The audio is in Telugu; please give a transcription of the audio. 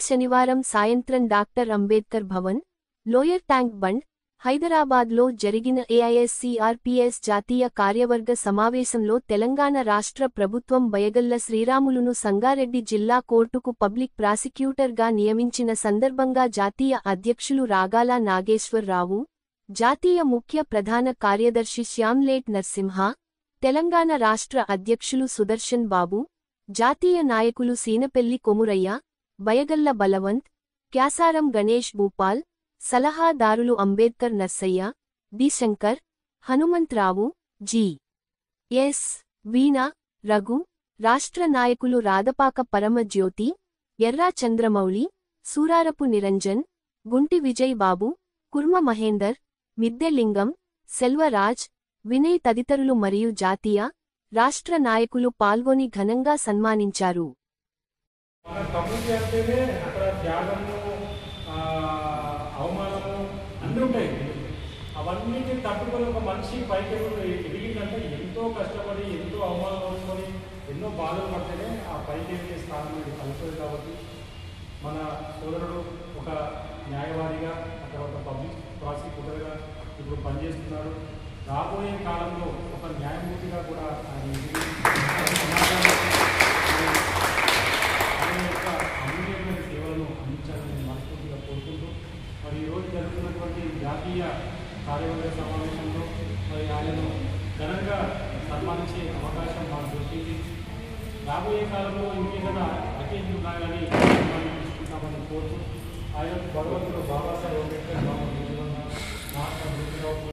శనివారం సాయంత్రం doctor Ambedkar Bhavan, lower tank bund, హైదరాబాద్లో జరిగిన ఏఐఎస్సీఆర్పీఎస్ జాతీయ కార్యవర్గ సమావేశంలో తెలంగాణ రాష్ట్ర ప్రభుత్వం బయగళ్ల శ్రీరాములును సంగారెడ్డి జిల్లా కోర్టుకు పబ్లిక్ ప్రాసిక్యూటర్గా నియమించిన సందర్భంగా జాతీయ అధ్యక్షులు రాగాల నాగేశ్వరరావు, జాతీయ ముఖ్య ప్రధాన కార్యదర్శి శ్యాంలేట్ నర్సింహ, తెలంగాణ రాష్ట్ర అధ్యక్షులు సుదర్శన్ బాబు, జాతీయ నాయకులు సీనపెల్లి కొమురయ్య, బయగళ్ల బలవంత్, క్యాసారం గణేష్ భూపాల్, సలహాదారులు Ambedkar Narsaiah, D Shankar, Hanumantharao, G. S. Veena, Raghu, రాష్ట్ర నాయకులు రాదపాక పరమజ్యోతి, ఎర్రా చంద్రమౌళి, సూరారపు నిరంజన్, గుంటి విజయ్ బాబు, కుర్మ మహేందర్, మిద్దె లింగం, సెల్వరాజ్, వినయ్ తదితరులు మరియు జాతీయ, రాష్ట్ర నాయకులు పాల్గొని ఘనంగా సన్మానించారు. అవమానము అన్నీ ఉంటాయి. అవన్నిటిని తట్టుకొని ఒక మనిషి పైకి ఎదిగిందంటే ఎంతో కష్టపడి, ఎంతో అవమానం పడుకొని, ఎన్నో బాధలు పడితేనే ఆ పైకి ఎదిగే స్థానం కలుగుతుంది. కాబట్టి మన సోదరుడు ఒక న్యాయవాదిగా, తర్వాత పబ్లిక్ ప్రాసిక్యూటర్గా ఇప్పుడు పనిచేస్తున్నాడు. రాబోయే కాలంలో ఒక న్యాయమూర్తిగా కూడా ఆయన అమూల్యమైన సేవలను అందించాలని మనస్ఫూర్తిగా కోరుకుంటూ, మరి ఈరోజు జరుగుతున్నటువంటి జాతీయ కార్యవర్గ సమావేశంలో మరి ఆయనను ఘనంగా సన్మానించే అవకాశం మాకు దొరికింది. రాబోయే కాలంలో ఇంకేదైనా అకేషన్ ఉన్నా కానీ తీసుకుంటామని కోరుతూ, ఆయన భగవంతుడు బాబాసాహెబ్ అంబేద్కర్ మహాత్మా